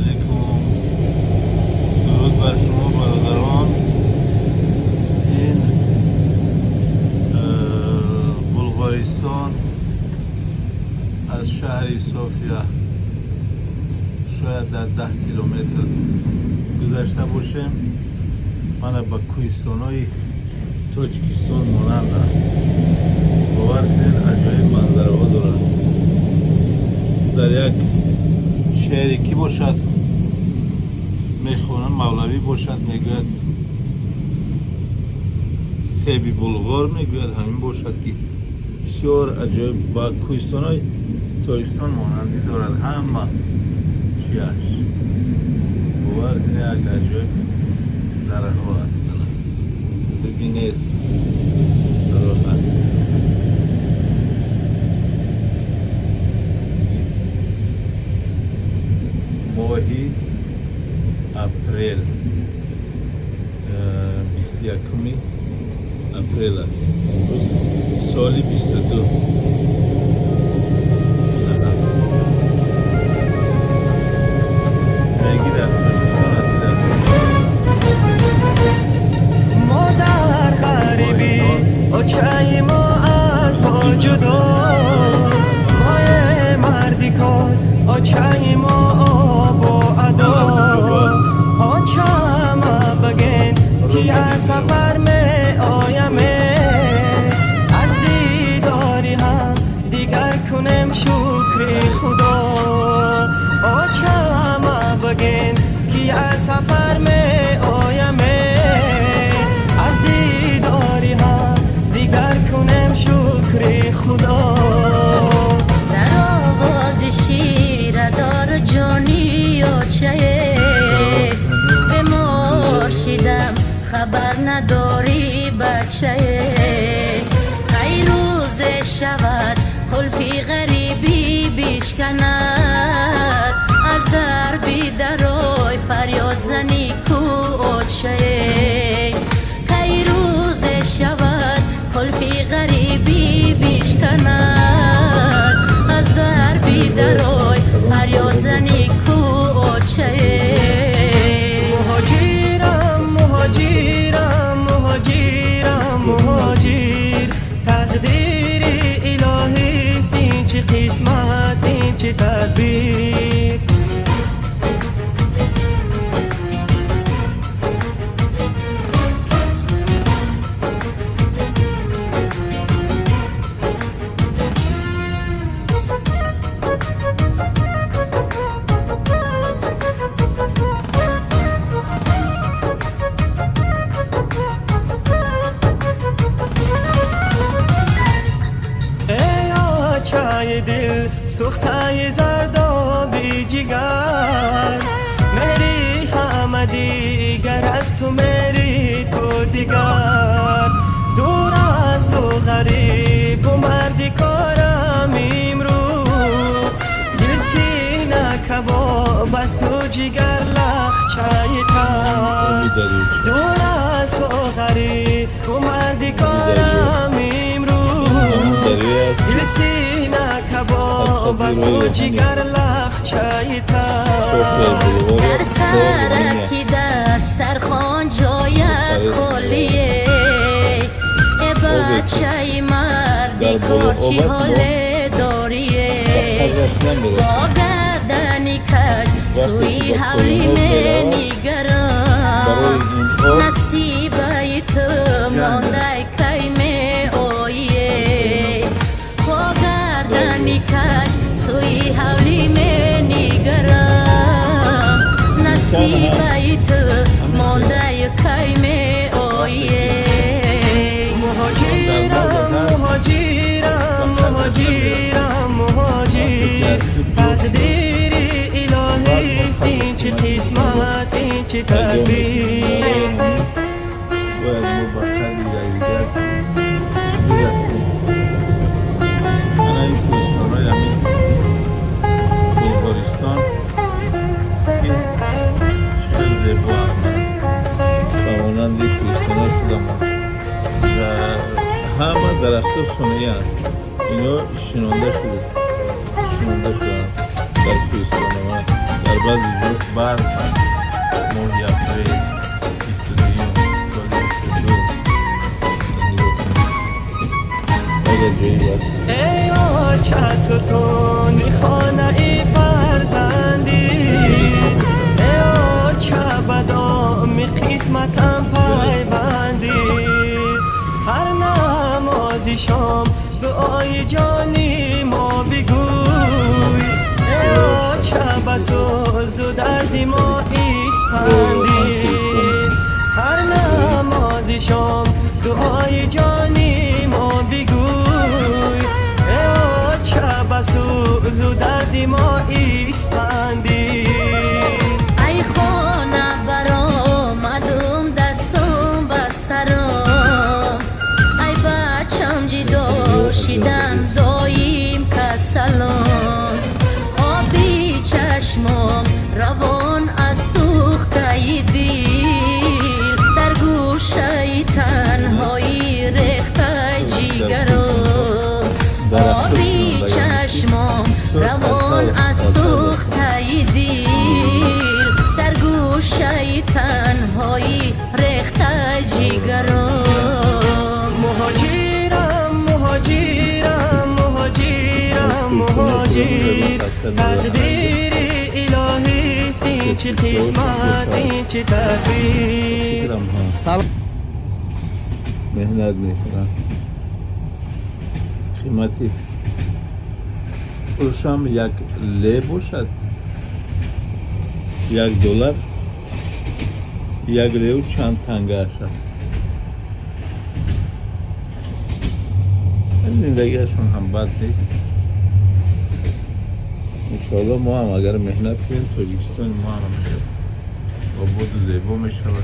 علیکم. درود بر شما برادران. این بلغارستان از شهر صوفیا شاید در 10 کیلومتر گذشته باشیم. من با کوهستان‌های تاجیکستان مانند باور کنید عجایب منظره ها دارد. در یک شهری کی باشد میخوانند مولوی باشد میگوید سیبی بلغار میگوید همین باشد که بسیار عجایب با کوهستان های تاجیکستان مانندی دارد. همه چیش باور کنید یک عجایب دره ها هستند. ببینید راحت ماهی اپریل 21 اپریل است. امروز سالی 22. میگی در ما در غریبی آچه ما از ما جدا، مای مردی کار آچه ما آب و ادا، آچه ما بگین که از سفر می آیمه، از دیداری هم دیگر کنم شکر خدا، آچه ما بگین که از سفر می آیمه، از دیداری هم دیگر کنم شکر خدا. در آواز شیر دار جانی آچه به مرشیدم خبر نداری بچه، کی روز شود خلفی غریبی بیشکند، از در بی درای فریاد زنی کو آچه، کی روز شود خلفی غریبی بیشکند، از در بی درای فریاد زنی کو آچه. مهاجرم مهاجرم مهاجرم مهاجر، تقدیر الهی است این چه قسمت این چه تدبیر. چای دل سوختای زردابی جگر، مری همه دیگر از تو مری تو دیگر، دور از تو غریب و مردی کارم امروز، دل سینه کباب از تو جگر لخچای تر، دور از تو غریب و مردی کارم امروز، دل سینه کباب از تو جگر لخچای تر. در سرکی دسترخوان جایت خالیه، ای بچه مردی کار چی حاله داریه، با گردنی کج سوی حولی می نگرم، نصیبه تو مانده کی می آیه، با گردنی کج سوی حولی می نگرم، نصیبه تو مانده کی می آیه. مهاجرم مهاجرم مهاجرم مهاجر، تقدیر الهی است این چه قسمت این چه تدبیر. باید ما با خیلی دیگر برسیم. این کوهستان های همین بلغارستان این چه زیبا و مانند کوهستان های خودم همه درخت سنی هست. اینا شنانده شده در کوهستان ما در بعد جفت برد ماه یفته 22 سال 22 اگر جایی بست ای آچه ستون خانه ای فرزندی ای آچه بدام قسمتم پیوندی هر نمازی شام دعای جانی ما بگوی ای آچه بسوز و دردی ما اسپندی هر نمازی شام دعای جانی ما بگوی ای آچه بسوز و دردی ما اسپندی ای خانه برآمدم دستم بسترم ای بچم جدا شدم دایم کسلان آبی چشمم روان از سوخته دل در گوشه تنهایی ریخته جیگرم آبی چشمم روان از سوخته دل در گوشه تنهایی ریخته جیگرم مهاجرم مهاجرم مهاجرم مهاجر تقدیر الهی است این چه قسمت این چه تقدیر مهنت میکنم قیمتی فروشم یک لی باشد $1 یک لی و چند تنگهش است زندگیشون هم بد نیست انشاءالله ما هم اگر مهنت کنیم تاجیکستان ما هم با بود و زیبا میشود